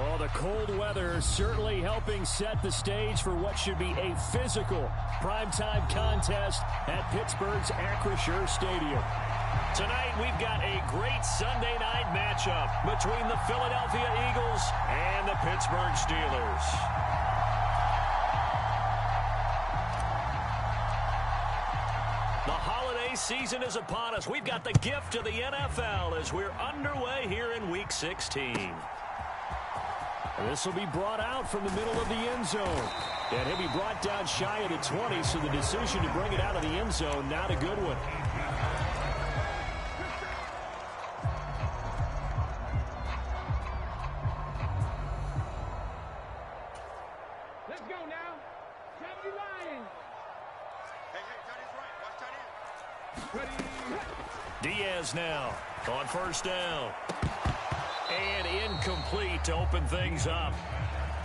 Oh, the cold weather certainly helping set the stage for what should be a physical primetime contest at Pittsburgh's Acrisure Stadium. Tonight, we've got a great Sunday night matchup between the Philadelphia Eagles and the Pittsburgh Steelers. The holiday season is upon us. We've got the gift of the NFL as we're underway here in Week 16. This will be brought out from the middle of the end zone. And he'll be brought down shy of the 20, so the decision to bring it out of the end zone, not a good one. Let's go now. Top you Lions. Hey, tight ends right. Watch tight ends. Diaz now on first down. And incomplete to open things up.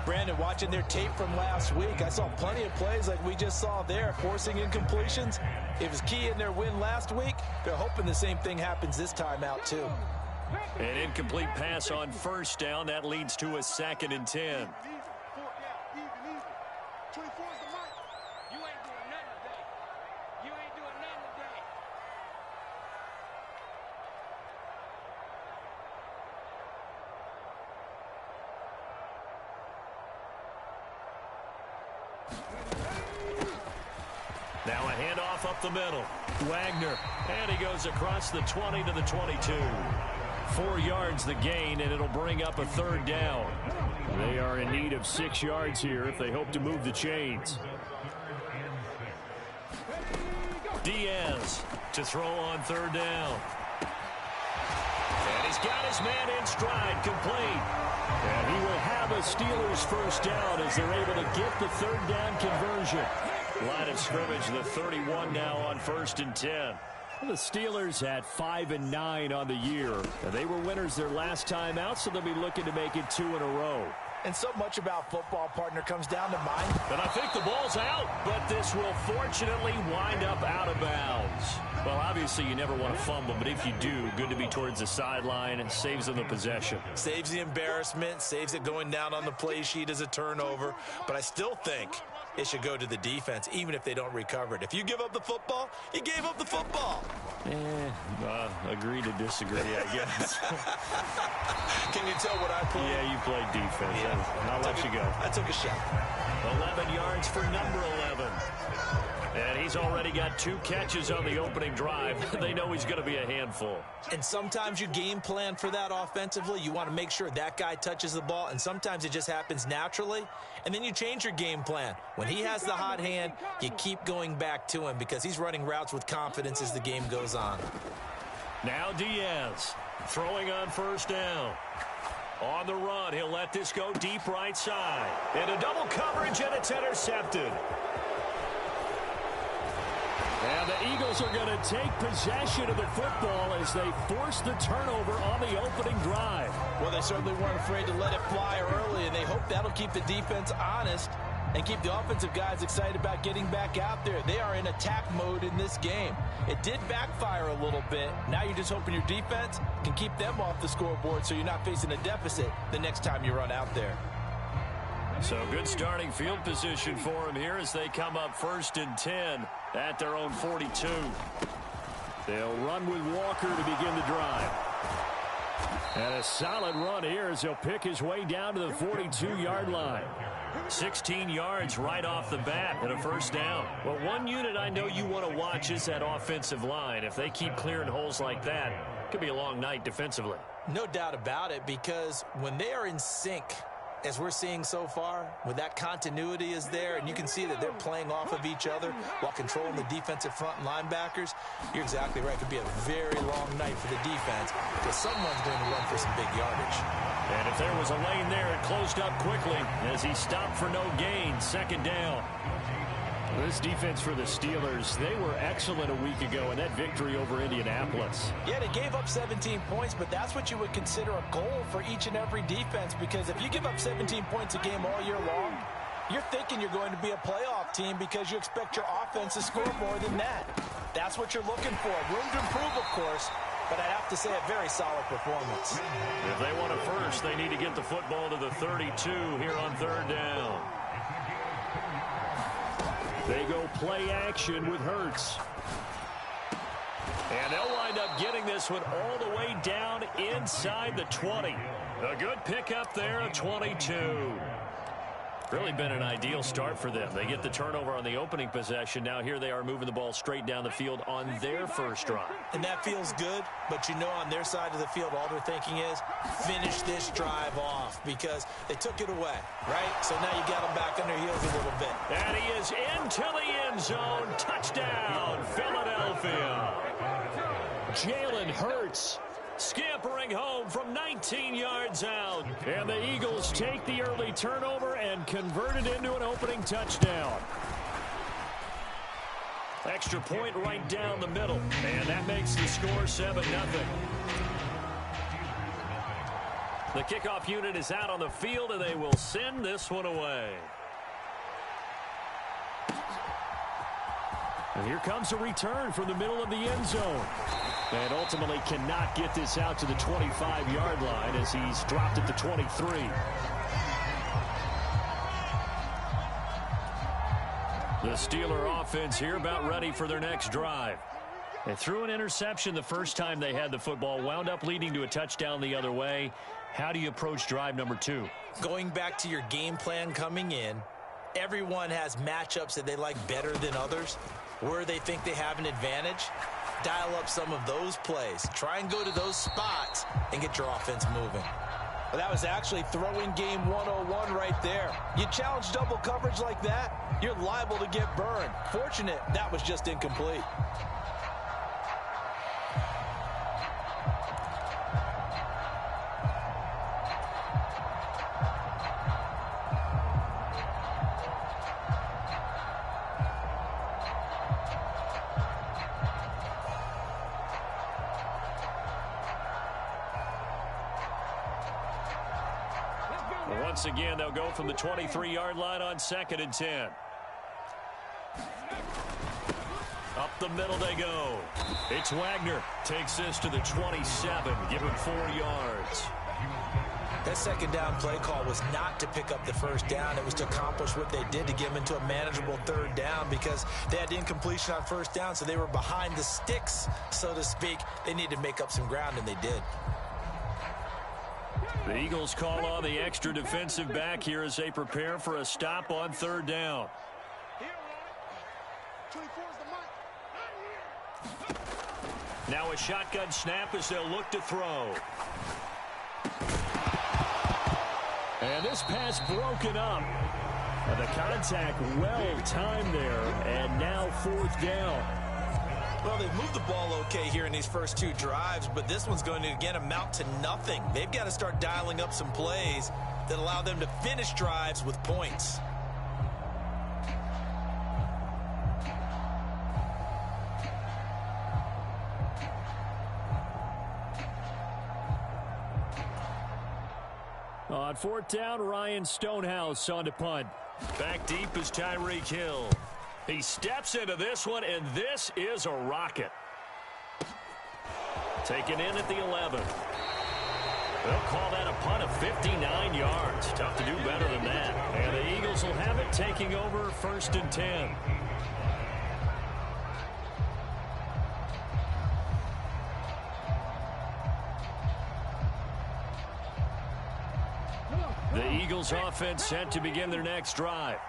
Brandon, watching their tape from last week, I saw plenty of plays like we just saw there, forcing incompletions. It was key in their win last week. They're hoping the same thing happens this time out, too. An incomplete pass on first down. That leads to a 2nd and 10. Now a handoff up the middle. Wagner. And he goes across the 20 to the 22. 4 yards the gain, and it'll bring up a 3rd down. They are in need of 6 yards here if they hope to move the chains. Diaz to throw on 3rd down. And he's got his man in stride, complete. And he will have a Steelers first down as they're able to get the 3rd down conversion. Line of scrimmage, the 31 now on 1st and 10. The Steelers had 5-9 on the year. They were winners their last time out, so they'll be looking to make it 2 in a row. And so much about football, partner, comes down to mind. And I think the ball's out, but this will fortunately wind up out of bounds. Well, obviously you never want to fumble, but if you do, good to be towards the sideline. It saves them the possession. Saves the embarrassment, saves it going down on the play sheet as a turnover. But I still think it should go to the defense, even if they don't recover it. If you give up the football, you gave up the football. Agree to disagree, I guess. Can you tell what I played? Yeah, you played defense. Yeah. I'll let you go. I took a shot. 11 yards for number 11. And he's already got 2 catches on the opening drive. They know he's going to be a handful. And sometimes you game plan for that offensively. You want to make sure that guy touches the ball, and sometimes it just happens naturally. And then you change your game plan. When he has the hot hand, you keep going back to him because he's running routes with confidence as the game goes on. Now Diaz throwing on first down. On the run, he'll let this go deep right side. Into double coverage, and it's intercepted. And the Eagles are going to take possession of the football as they force the turnover on the opening drive. Well, they certainly weren't afraid to let it fly early, and they hope that'll keep the defense honest and keep the offensive guys excited about getting back out there. They are in attack mode in this game. It did backfire a little bit. Now you're just hoping your defense can keep them off the scoreboard so you're not facing a deficit the next time you run out there. So good starting field position for them here as they come up 1st and 10 at their own 42. They'll run with Walker to begin the drive. And a solid run here as he'll pick his way down to the 42-yard line. 16 yards right off the bat and a first down. Well, one unit I know you want to watch is that offensive line. If they keep clearing holes like that, it could be a long night defensively. No doubt about it, because when they are in sync, as we're seeing so far, when that continuity is there and you can see that they're playing off of each other while controlling the defensive front and linebackers, you're exactly right. It could be a very long night for the defense because someone's going to run for some big yardage. And if there was a lane there, it closed up quickly as he stopped for no gain. 2nd down. This defense for the Steelers, they were excellent a week ago in that victory over Indianapolis. Yeah, they gave up 17 points, but that's what you would consider a goal for each and every defense, because if you give up 17 points a game all year long, you're thinking you're going to be a playoff team because you expect your offense to score more than that. That's what you're looking for. Room to improve, of course, but I'd have to say a very solid performance. If they want a first, they need to get the football to the 32 here on third down. They go play action with Hurts. And they'll wind up getting this one all the way down inside the 20. A good pickup there of 22. Really been an ideal start for them. They get the turnover on the opening possession. Now here they are moving the ball straight down the field on their first drive. And that feels good, but you know on their side of the field all they're thinking is finish this drive off because they took it away, right? So now you got them back on their heels a little bit. And he is into the end zone. Touchdown, Philadelphia. Jalen Hurts scampering home from 19 yards out. And the Eagles take the early turnover and convert it into an opening touchdown. Extra point right down the middle. And that makes the score 7-0. The kickoff unit is out on the field, and they will send this one away. And here comes a return from the middle of the end zone. And ultimately cannot get this out to the 25-yard line as he's dropped at the 23. The Steeler offense here about ready for their next drive. They threw an interception the first time they had the football, wound up leading to a touchdown the other way. How do you approach drive number 2? Going back to your game plan coming in, everyone has matchups that they like better than others. Where they think they have an advantage, dial up some of those plays. Try and go to those spots and get your offense moving. Well, that was actually throwing game 101 right there. You challenge double coverage like that, you're liable to get burned. Fortunate that was just incomplete. Once again, they'll go from the 23-yard line on 2nd and 10. Up the middle they go. It's Wagner. Takes this to the 27. Give him 4 yards. That second down play call was not to pick up the first down. It was to accomplish what they did to get them into a manageable third down because they had incompletion on first down, so they were behind the sticks, so to speak. They needed to make up some ground, and they did. The Eagles call on the extra defensive back here as they prepare for a stop on third down. Now a shotgun snap as they'll look to throw. And this pass broken up. And the contact well timed there, and now 4th down. Well, they've moved the ball okay here in these first 2 drives, but this one's going to, again, amount to nothing. They've got to start dialing up some plays that allow them to finish drives with points. On 4th down, Ryan Stonehouse on to punt. Back deep is Tyreek Hill. He steps into this one, and this is a rocket. Taken in at the 11. They'll call that a punt of 59 yards. Tough to do better than that. And the Eagles will have it taking over 1st and 10. The Eagles offense set to begin their next drive.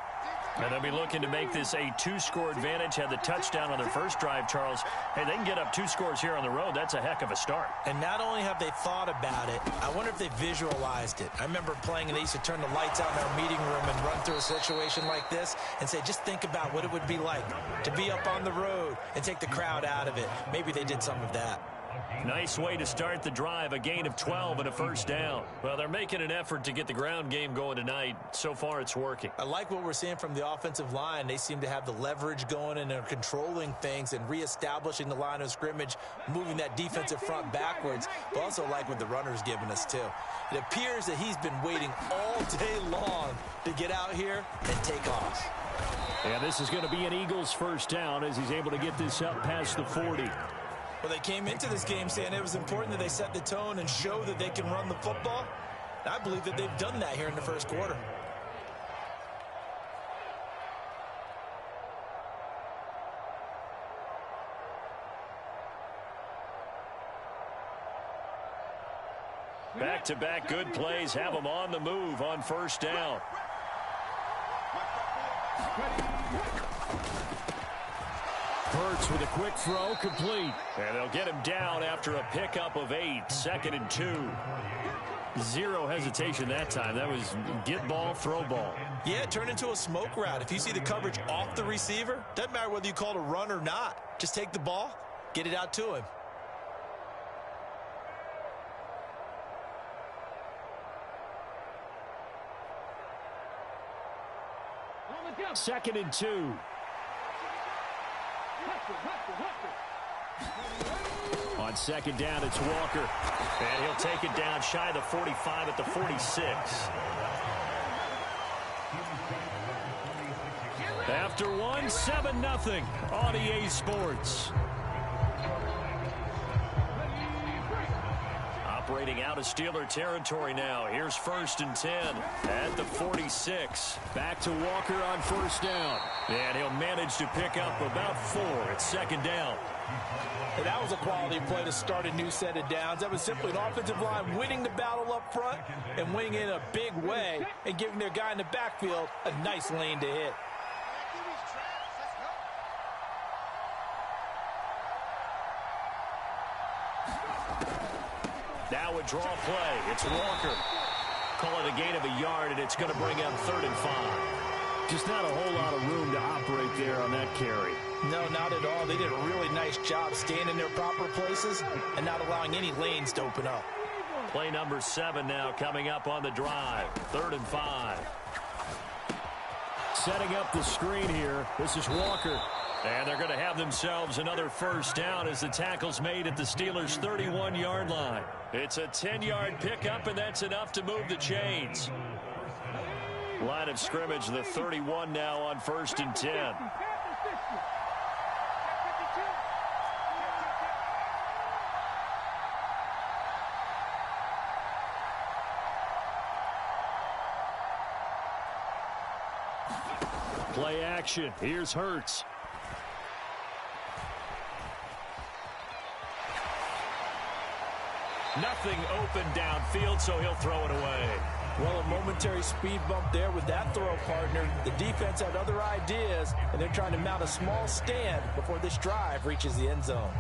And they'll be looking to make this a 2-score advantage. Had the touchdown on their first drive, Charles. Hey, they can get up 2 scores here on the road. That's a heck of a start. And not only have they thought about it, I wonder if they visualized it. I remember playing, and they used to turn the lights out in our meeting room and run through a situation like this and say, just think about what it would be like to be up on the road and take the crowd out of it. Maybe they did some of that. Nice way to start the drive, a gain of 12 and a 1st down. Well, they're making an effort to get the ground game going tonight. So far, it's working. I like what we're seeing from the offensive line. They seem to have the leverage going and are controlling things and reestablishing the line of scrimmage, moving that defensive front backwards. But also like what the runner's giving us, too. It appears that he's been waiting all day long to get out here and take off. And this is going to be an Eagles 1st down as he's able to get this up past the 40. Well, they came into this game saying it was important that they set the tone and show that they can run the football. And I believe that they've done that here in the first quarter. Back-to-back good plays have them on the move on first down. Hurts with a quick throw, complete. And they'll get him down after a pickup of 8, 2nd and 2. Zero hesitation that time. That was get ball, throw ball. Yeah, it turned into a smoke route. If you see the coverage off the receiver, doesn't matter whether you call it a run or not. Just take the ball, get it out to him. Second and 2. On second down, it's Walker. And he'll take it down shy of the 45 at the 46. After one, 7-0 on EA Sports. Operating out of Steeler territory now. Here's 1st and 10 at the 46. Back to Walker on first down. And he'll manage to pick up about 4 at 2nd down. And that was a quality play to start a new set of downs. That was simply an offensive line winning the battle up front and winning in a big way and giving their guy in the backfield a nice lane to hit. Now a draw play. It's Walker. Call it a gain of a yard, and it's going to bring up 3rd and 5. Just not a whole lot of room to operate there on that carry. No, not at all. They did a really nice job staying in their proper places and not allowing any lanes to open up. Play number 7 now coming up on the drive. 3rd and 5. Setting up the screen here. This is Walker. And they're going to have themselves another first down as the tackle's made at the Steelers' 31-yard line. It's a 10-yard pickup, and that's enough to move the chains. Line of scrimmage, the 31 now on 1st and 10. Play action. Here's Hurts. Nothing open downfield, so he'll throw it away. Well, a momentary speed bump there with that throw, partner. The defense had other ideas, and they're trying to mount a small stand before this drive reaches the end zone.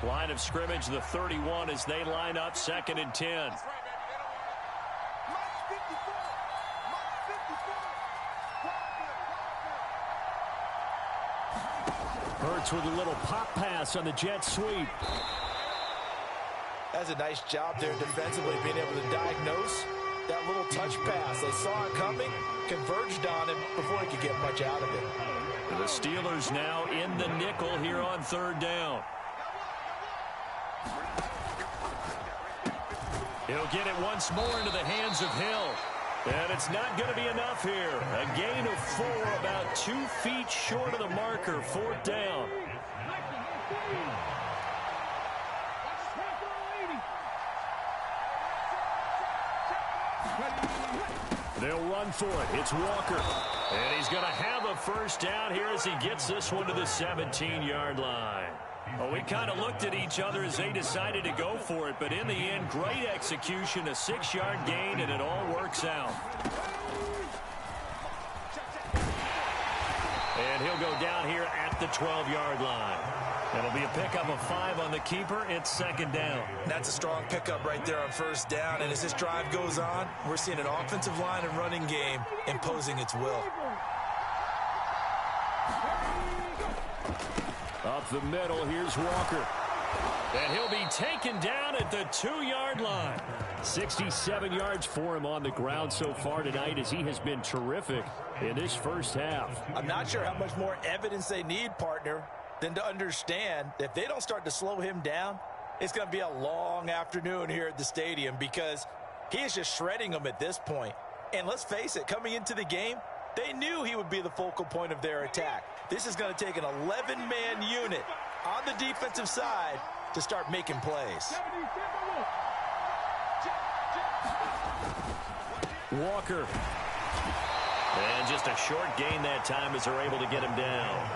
Line of scrimmage, the 31 as they line up 2nd and 10. Hurts with a little pop pass on the jet sweep. That's a nice job there defensively, being able to diagnose that little touch pass. They saw it coming, converged on him before he could get much out of it. The Steelers now in the nickel here on 3rd down. He'll get it once more into the hands of Hill. And it's not going to be enough here. A gain of 4, about 2 feet short of the marker. 4th down. They'll run for it. It's Walker. And he's going to have a first down here as he gets this one to the 17-yard line. Well, we kind of looked at each other as they decided to go for it, but in the end, great execution, a 6-yard gain, and it all works out. And he'll go down here at the 12-yard line. That'll be a pickup of 5 on the keeper. It's 2nd down. That's a strong pickup right there on 1st down, and as this drive goes on, we're seeing an offensive line and running game imposing its will. Up the middle, here's Walker. And he'll be taken down at the 2-yard line. 67 yards for him on the ground so far tonight as he has been terrific in this first half. I'm not sure how much more evidence they need, partner, than to understand that if they don't start to slow him down, it's going to be a long afternoon here at the stadium because He is just shredding them at this point. And let's face it, coming into the game, they knew he would be the focal point of their attack. This is going to take an 11-man unit on the defensive side to start making plays. Walker. And just a short gain that time as they're able to get him down.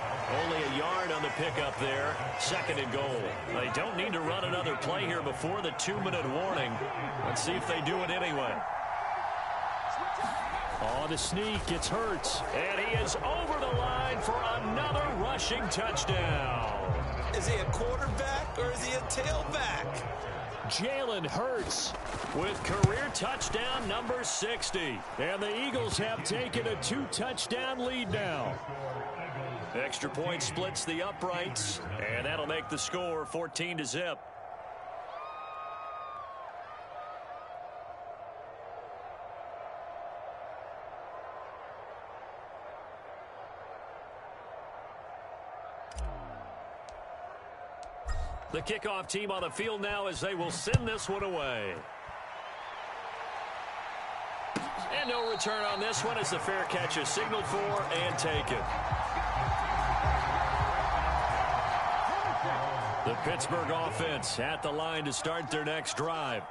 Only a yard on the pickup there. 2nd and goal. They don't need to run another play here before the 2-minute warning. Let's see if they do it anyway. On the sneak, it's Hurts. And he is over the line for another rushing touchdown. Is he a quarterback or is he a tailback? Jalen Hurts with career touchdown number 60. And the Eagles have taken a 2-touchdown lead now. Extra point splits the uprights, and that'll make the score 14-0. The kickoff team on the field now as they will send this one away. And no return on this one as the fair catch is signaled for and taken. The Pittsburgh offense at the line to start their next drive.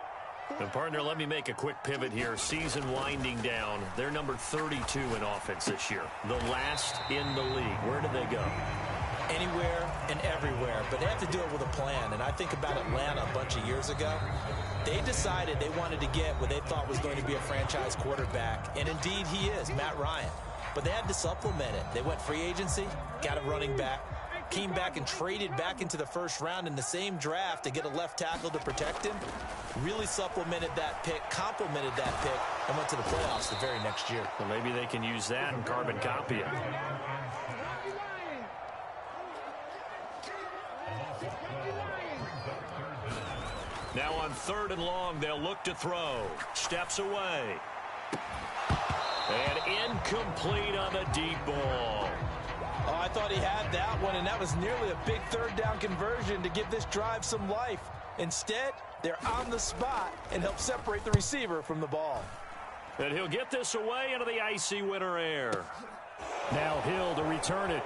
And partner, let me make a quick pivot here. Season winding down. They're number 32 in offense this year. The last in the league. Where did they go? Anywhere and everywhere, but they have to do it with a plan. And I think about Atlanta a bunch of years ago. They decided they wanted to get what they thought was going to be a franchise quarterback, and indeed he is, Matt Ryan. But they had to supplement it. They went free agency, got a running back, came back and traded back into the first round in the same draft to get a left tackle to protect him. Really supplemented that pick, complemented that pick, and went to the playoffs the very next year. Well, maybe they can use that and carbon copy it. Now on 3rd and long, they'll look to throw. Steps away. And incomplete on the deep ball. Oh, I thought he had that one, and that was nearly a big 3rd down conversion to give this drive some life. Instead, they're on the spot and help separate the receiver from the ball. And he'll get this away into the icy winter air. Now Hill to return it.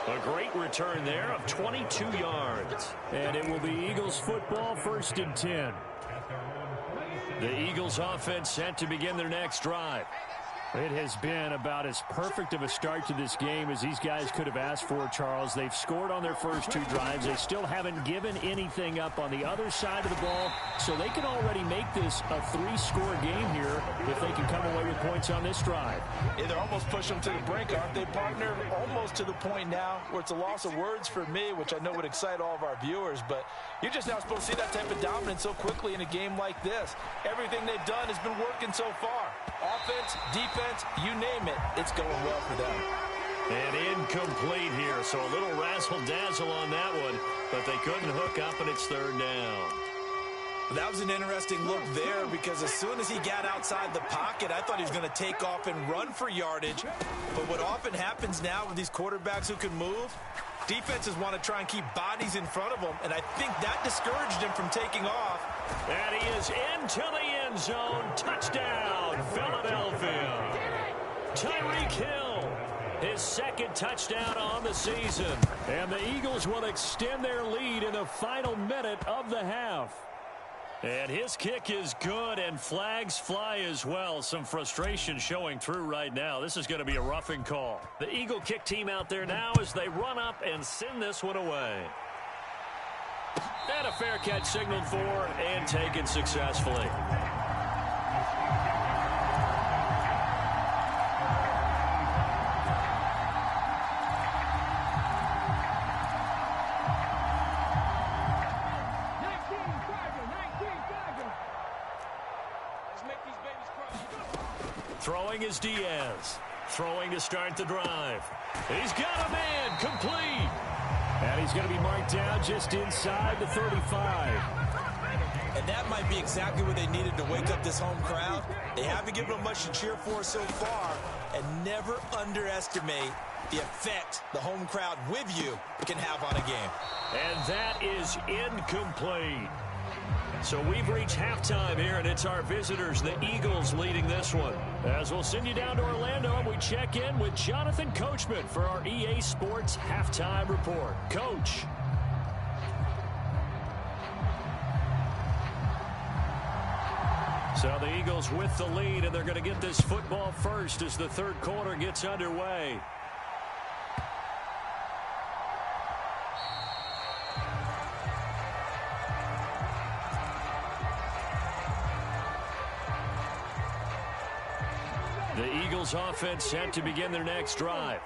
A great return there of 22 yards. And it will be Eagles football, 1st and 10. The Eagles offense set to begin their next drive. It has been about as perfect of a start to this game as these guys could have asked for, Charles. They've scored on their first 2 drives. They still haven't given anything up on the other side of the ball, so they can already make this a 3-score game here if they can come away with points on this drive. Yeah, they're almost pushing them to the brink, aren't they, partner? Almost to the point now where it's a loss of words for me, which I know would excite all of our viewers, but you're just not supposed to see that type of dominance so quickly in a game like this. Everything they've done has been working so far. Offense, defense, you name it, it's going well for them. And incomplete here, so a little razzle-dazzle on that one, but they couldn't hook up, and it's 3rd down. That was an interesting look there because as soon as he got outside the pocket, I thought he was going to take off and run for yardage. But what often happens now with these quarterbacks who can move, defenses want to try and keep bodies in front of them, and I think that discouraged him from taking off. And he is into the end zone. Touchdown, Philadelphia. Tyreek Hill, his 2nd touchdown on the season. And the Eagles will extend their lead in the final minute of the half. And his kick is good, and flags fly as well. Some frustration showing through right now. This is going to be a roughing call. The Eagle kick team out there now as they run up and send this one away. And a fair catch signaled for and taken successfully. Throwing is Diaz. Throwing to start the drive. He's got a man, complete. And he's going to be marked down just inside the 35. And that might be exactly what they needed to wake up this home crowd. They haven't given them much to cheer for so far. And never underestimate the effect the home crowd with you can have on a game. And that is incomplete. So we've reached halftime here, and it's our visitors, the Eagles, leading this one. As we'll send you down to Orlando, and we check in with Jonathan Coachman for our EA Sports Halftime Report. Coach. So the Eagles with the lead, and they're going to get this football first as the third quarter gets underway. The Eagles offense set to begin their next drive.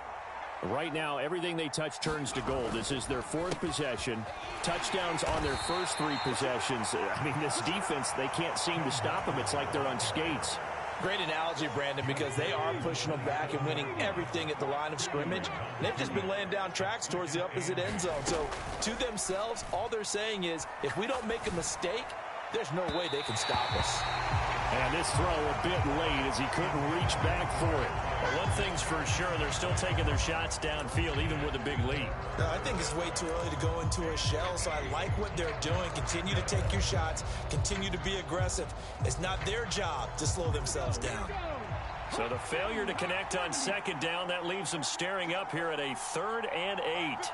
Right now, everything they touch turns to gold. This is their fourth possession. Touchdowns on their first three possessions. I mean, this defense, they can't seem to stop them. It's like they're on skates. Great analogy, Brandon, because they are pushing them back and winning everything at the line of scrimmage. They've just been laying down tracks towards the opposite end zone. So, to themselves, all they're saying is, if we don't make a mistake, there's no way they can stop us. And this throw a bit late as he couldn't reach back for it. Well, one thing's for sure, they're still taking their shots downfield, even with a big lead. No, I think it's way too early to go into a shell, so I like what they're doing. Continue to take your shots. Continue to be aggressive. It's not their job to slow themselves down. So the failure to connect on second down, that leaves them staring up here at a 3rd and 8.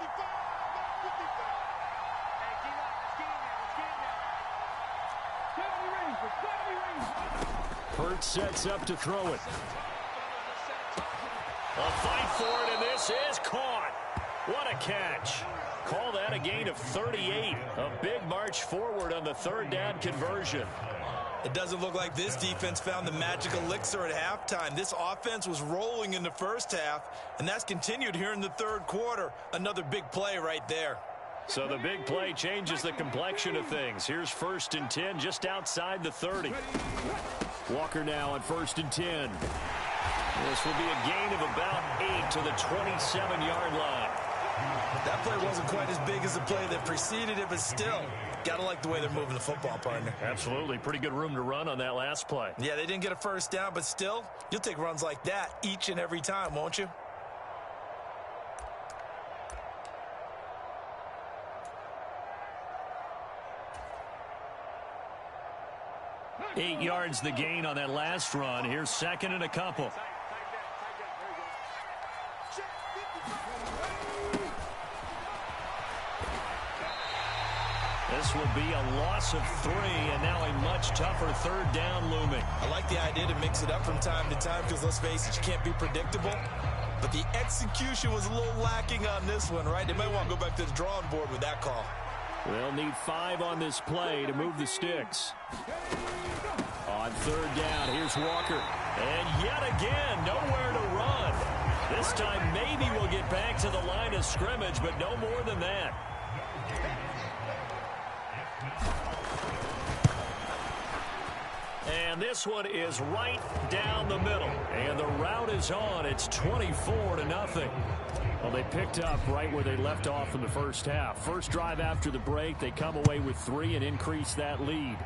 Hurts sets up to throw it. A fight for it, and this is caught. What a catch. Call that a gain of 38. A big march forward on the 3rd down conversion. It doesn't look like this defense found the magic elixir at halftime. This offense was rolling in the first half, and that's continued here in the third quarter. Another big play right there. So the big play changes the complexion of things. Here's 1st and 10 just outside the 30. Walker now on 1st and 10. This will be a gain of about 8 to the 27-yard line. That play wasn't quite as big as the play that preceded it, but still, gotta like the way they're moving the football, partner. Absolutely. Pretty good room to run on that last play. Yeah, they didn't get a first down, but still, you'll take runs like that each and every time, won't you? Eight yards the gain on that last run. Here's 2nd and a couple. This will be a loss of 3, and now a much tougher 3rd down looming. I like the idea to mix it up from time to time because, let's face it, you can't be predictable. But the execution was a little lacking on this one, right? They might want to go back to the drawing board with that call. They'll need 5 on this play to move the sticks. On 3rd down, here's Walker. And yet again, nowhere to run. This time maybe we'll get back to the line of scrimmage, but no more than that. And this one is right down the middle. And the route is on. It's 24-0. Well, they picked up right where they left off in the first half. First drive after the break, they come away with 3 and increase that lead.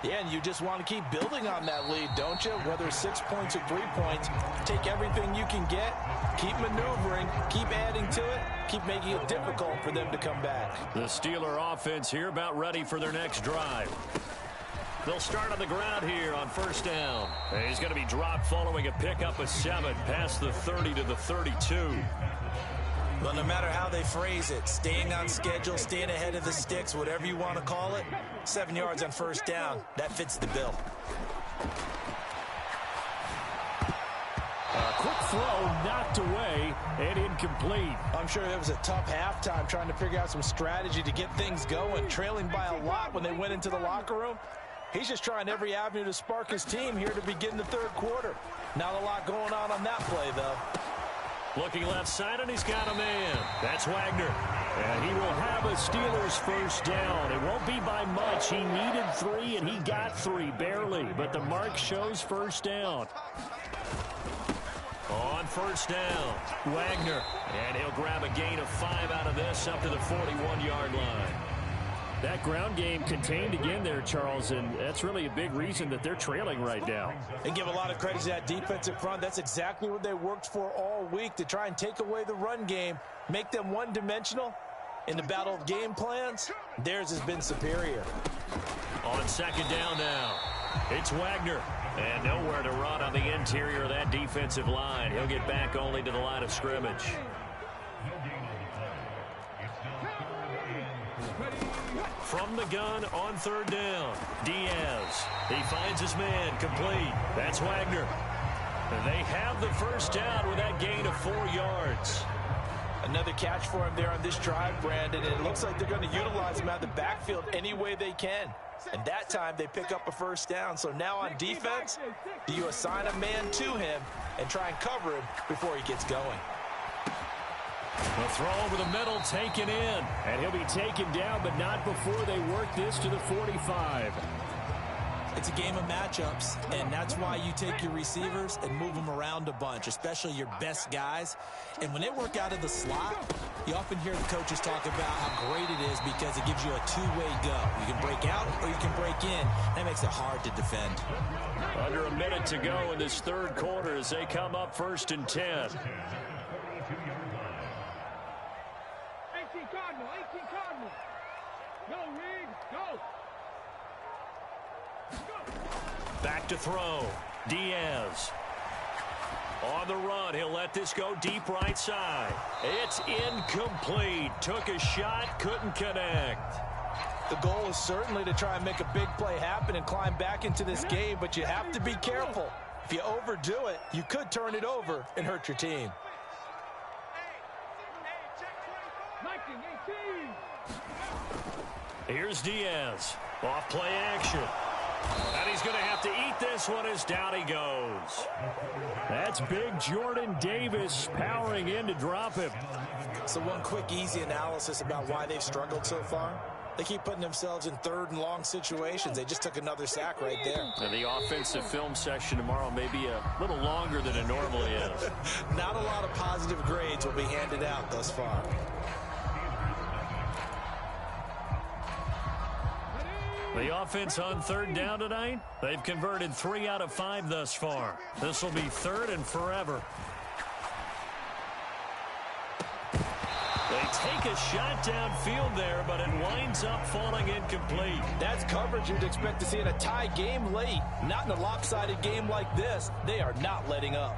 Yeah, and you just want to keep building on that lead, don't you? Whether it's 6 points or 3 points, take everything you can get, keep maneuvering, keep adding to it, keep making it difficult for them to come back. The Steeler offense here about ready for their next drive. They'll start on the ground here on 1st down. He's going to be dropped following a pickup of 7 past the 30 to the 32. Well, no matter how they phrase it, staying on schedule, staying ahead of the sticks, whatever you want to call it, 7 yards on 1st down, that fits the bill. A quick throw knocked away and incomplete. I'm sure it was a tough halftime trying to figure out some strategy to get things going, trailing by a lot when they went into the locker room. He's just trying every avenue to spark his team here to begin the third quarter. Not a lot going on that play, though. Looking left side, and he's got a man. That's Wagner. And he will have a Steelers 1st down. It won't be by much. He needed 3, and he got 3, barely. But the mark shows 1st down. On 1st down, Wagner. And he'll grab a gain of 5 out of this up to the 41-yard line. That ground game contained again there, Charles, and that's really a big reason that they're trailing right now. They give a lot of credit to that defensive front. That's exactly what they worked for all week, to try and take away the run game, make them one-dimensional. In the battle of game plans, theirs has been superior. On second down now, it's Wagner. And nowhere to run on the interior of that defensive line. He'll get back only to the line of scrimmage. From the gun on third down, Diaz. He finds his man, complete. That's Wagner. They have the first down with that gain of 4 yards. Another catch for him there on this drive, Brandon. And it looks like they're going to utilize him out of the backfield any way they can. And that time they pick up a first down. So now on defense, do you assign a man to him and try and cover him before he gets going? The throw over the middle taken in. And he'll be taken down, but not before they work this to the 45. It's a game of matchups, and that's why you take your receivers and move them around a bunch, especially your best guys. And when they work out of the slot, you often hear the coaches talk about how great it is because it gives you a two-way go. You can break out or you can break in. That makes it hard to defend. Under a minute to go in this third quarter as they come up first and 10. 18 Cardinal, 18 Cardinal. Go, Reed, go. Back to throw. Diaz. On the run, he'll let this go deep right side. It's incomplete. Took a shot, couldn't connect. The goal is certainly to try and make a big play happen and climb back into this game, but you have to be careful. If you overdo it, you could turn it over and hurt your team. 18. Here's Diaz. Off play action. And he's going to have to eat this one as down he goes. That's big Jordan Davis powering in to drop him. So one quick, easy analysis about why they've struggled so far. They keep putting themselves in third and long situations. They just took another sack right there. And the offensive film session tomorrow may be a little longer than it normally is. Not a lot of positive grades will be handed out thus far. The offense on third down tonight, they've converted 3 out of 5 thus far. This will be third and forever. They take a shot downfield there, but it winds up falling incomplete. That's coverage you'd expect to see in a tie game late. Not in a lopsided game like this. They are not letting up.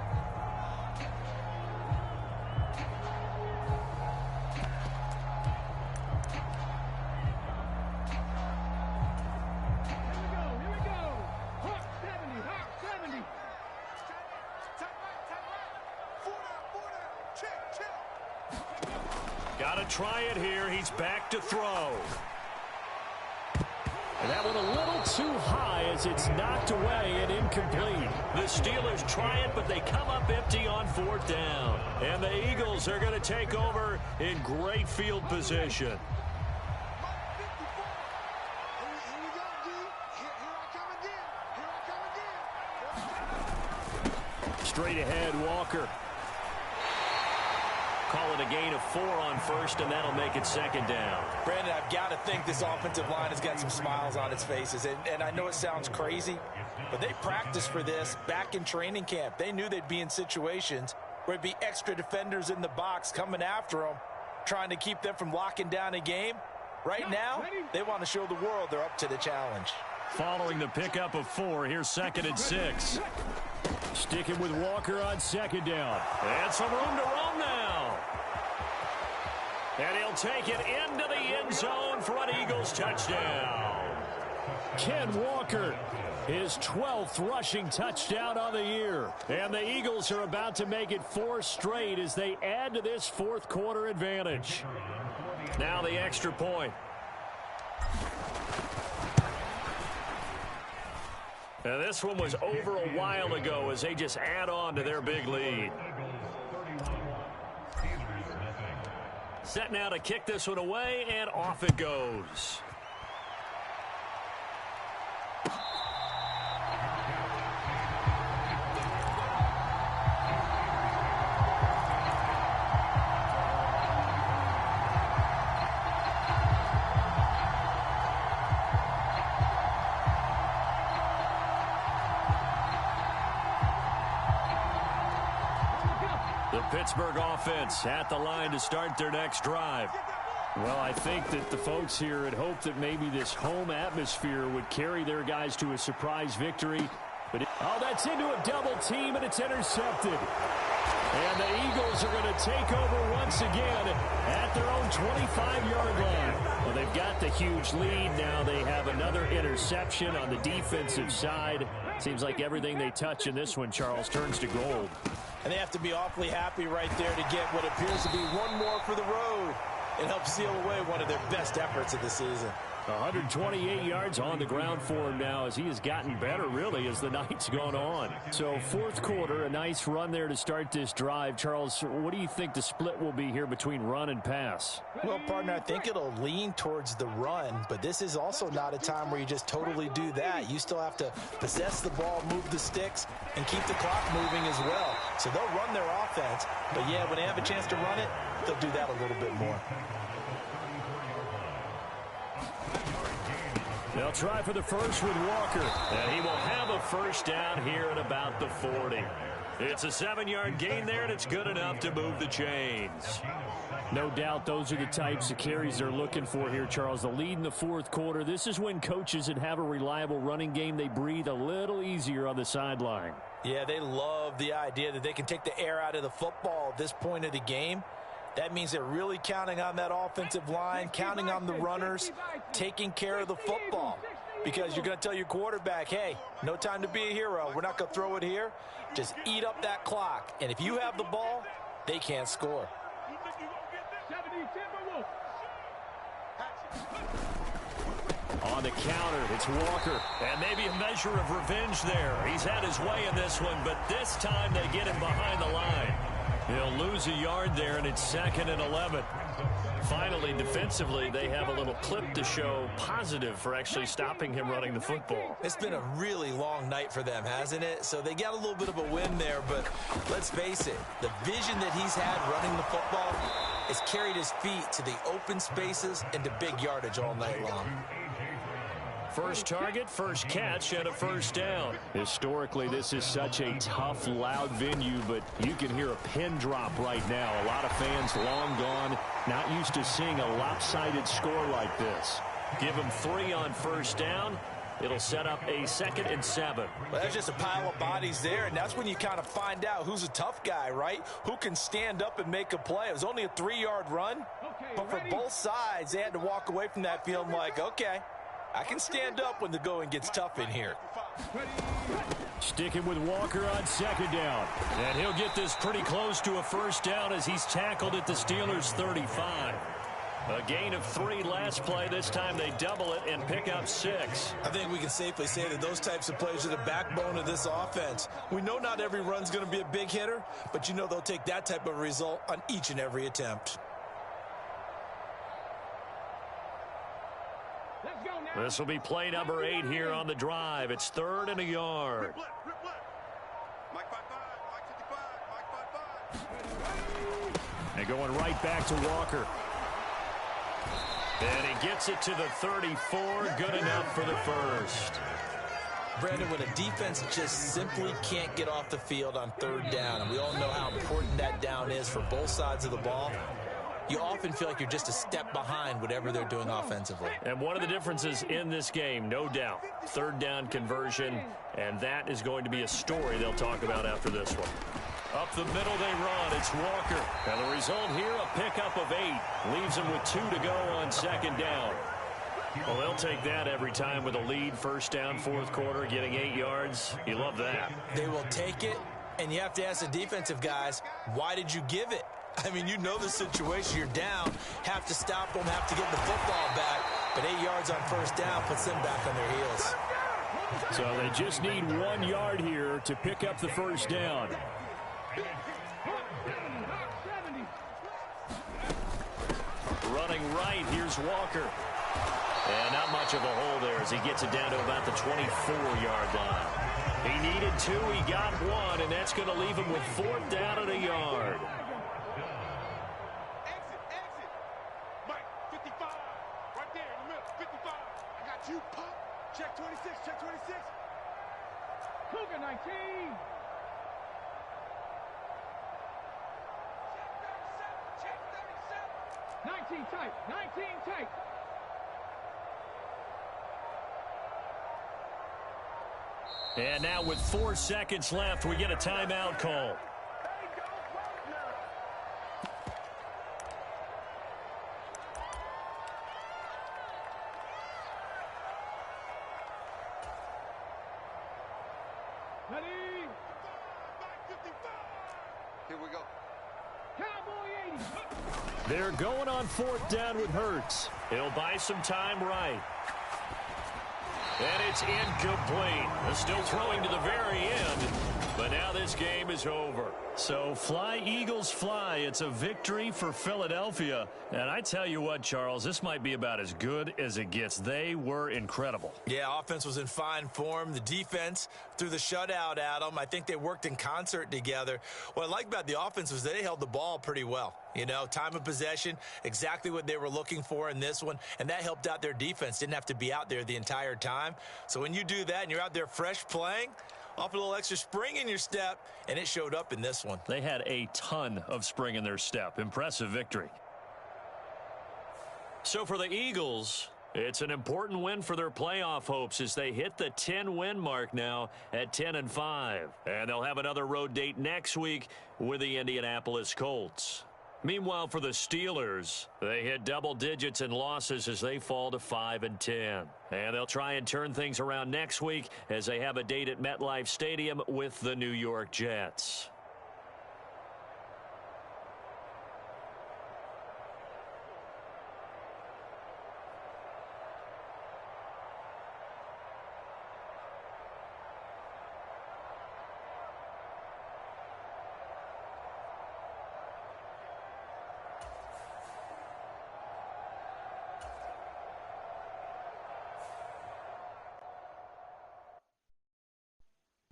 Got to try it here. He's back to throw. And that one a little too high as it's knocked away and incomplete. The Steelers try it, but they come up empty on fourth down. And the Eagles are going to take over in great field position. Straight ahead, Walker. Call it a gain of 4 on first, and that'll make it second down. Brandon, I've got to think this offensive line has got some smiles on its faces. And I know it sounds crazy, but they practiced for this back in training camp. They knew they'd be in situations where it'd be extra defenders in the box coming after them, trying to keep them from locking down a game. Right now, they want to show the world they're up to the challenge. Following the pickup of 4, here's second and 6. Sticking with Walker on second down. And some room to run now. And he'll take it into the end zone for an Eagles touchdown. Ken Walker, his 12th rushing touchdown on the year. And the Eagles are about to make it 4 straight as they add to this fourth quarter advantage. Now the extra point. And this one was over a while ago as they just add on to their big lead. Set now to kick this one away, and off it goes. Pittsburgh offense at the line to start their next drive. Well, I think that the folks here had hoped that maybe this home atmosphere would carry their guys to a surprise victory. But that's into a double team, and it's intercepted. And the Eagles are going to take over once again at their own 25-yard line. Well, they've got the huge lead. Now they have another interception on the defensive side. Seems like everything they touch in this one, Charles, turns to gold. And they have to be awfully happy right there to get what appears to be one more for the road. It helps seal away one of their best efforts of the season. 128 yards on the ground for him now as he has gotten better, really, as the night's gone on. So fourth quarter, a nice run there to start this drive. Charles, what do you think the split will be here between run and pass? Well, partner, I think it'll lean towards the run, but this is also not a time where you just totally do that. You still have to possess the ball, move the sticks, and keep the clock moving as well. So they'll run their offense, but yeah, when they have a chance to run it, they'll do that a little bit more. They'll try for the first with Walker, and he will have a first down here at about the 40. It's a 7-yard gain there, and it's good enough to move the chains. No doubt those are the types of carries they're looking for here, Charles. The lead in the fourth quarter. This is when coaches that have a reliable running game, they breathe a little easier on the sideline. Yeah, they love the idea that they can take the air out of the football at this point of the game. That means they're really counting on that offensive line, counting on the runners, taking care of the football. Because you're going to tell your quarterback, hey, no time to be a hero. We're not going to throw it here. Just eat up that clock. And if you have the ball, they can't score. On the counter, it's Walker. And maybe a measure of revenge there. He's had his way in this one, but this time they get him behind the line. He'll lose a yard there, and it's 2nd and 11. Finally, defensively, they have a little clip to show positive for actually stopping him running the football. It's been a really long night for them, hasn't it? So they got a little bit of a win there, but let's face it, the vision that he's had running the football has carried his feet to the open spaces and to big yardage all night long. First target, first catch, and a first down. Historically, this is such a tough, loud venue, but you can hear a pin drop right now. A lot of fans long gone, not used to seeing a lopsided score like this. Give him 3 on first down. It'll set up a 2nd and 7. Well, that's just a pile of bodies there, and that's when you kind of find out who's a tough guy, right? Who can stand up and make a play. It was only a 3-yard run, but for both sides, they had to walk away from that feeling like, okay, I can stand up when the going gets tough in here. Sticking with Walker on 2nd down. And he'll get this pretty close to a first down as he's tackled at the Steelers' 35. A gain of 3 last play. This time they double it and pick up 6. I think we can safely say that those types of plays are the backbone of this offense. We know not every run's going to be a big hitter, but you know they'll take that type of result on each and every attempt. This will be play number 8 here on the drive. It's 3rd and a yard. And going right back to Walker. And he gets it to the 34. Good enough for the first. Brandon, when a defense just simply can't get off the field on 3rd down, and we all know how important that down is for both sides of the ball, you often feel like you're just a step behind whatever they're doing offensively. And one of the differences in this game, no doubt, 3rd down conversion, and that is going to be a story they'll talk about after this one. Up the middle they run. It's Walker. And the result here, a pickup of 8. Leaves them with 2 to go on 2nd down. Well, they'll take that every time with a lead. First down, 4th quarter, getting 8 yards. You love that. They will take it, and you have to ask the defensive guys, why did you give it? I mean, you know the situation. You're down, have to stop them, have to get the football back. But 8 yards on first down puts them back on their heels. So they just need 1 yard here to pick up the first down. Running right, here's Walker. And not much of a hole there as he gets it down to about the 24-yard line. He needed 2, he got 1, and that's going to leave him with 4th down and a yard. Check 26, check 26. Cougar 19. 19 tight. 19 tight. And now with 4 seconds left, we get a timeout call. Ready? Here we go. Cowboy 80. They're going on 4th down with Hurts. He'll buy some time right. And it's incomplete. They're still throwing to the very end. But now this game is over. So fly, Eagles, fly. It's a victory for Philadelphia. And I tell you what, Charles, this might be about as good as it gets. They were incredible. Yeah, offense was in fine form. The defense threw the shutout at them. I think they worked in concert together. What I like about the offense was they held the ball pretty well. You know, time of possession, exactly what they were looking for in this one, and that helped out their defense. Didn't have to be out there the entire time. So when you do that and you're out there fresh playing, off a little extra spring in your step, and it showed up in this one. They had a ton of spring in their step. Impressive victory. So for the Eagles, it's an important win for their playoff hopes as they hit the 10-win mark now at 10-5. And they'll have another road date next week with the Indianapolis Colts. Meanwhile, for the Steelers, they hit double digits in losses as they fall to 5-10. And they'll try and turn things around next week as they have a date at MetLife Stadium with the New York Jets.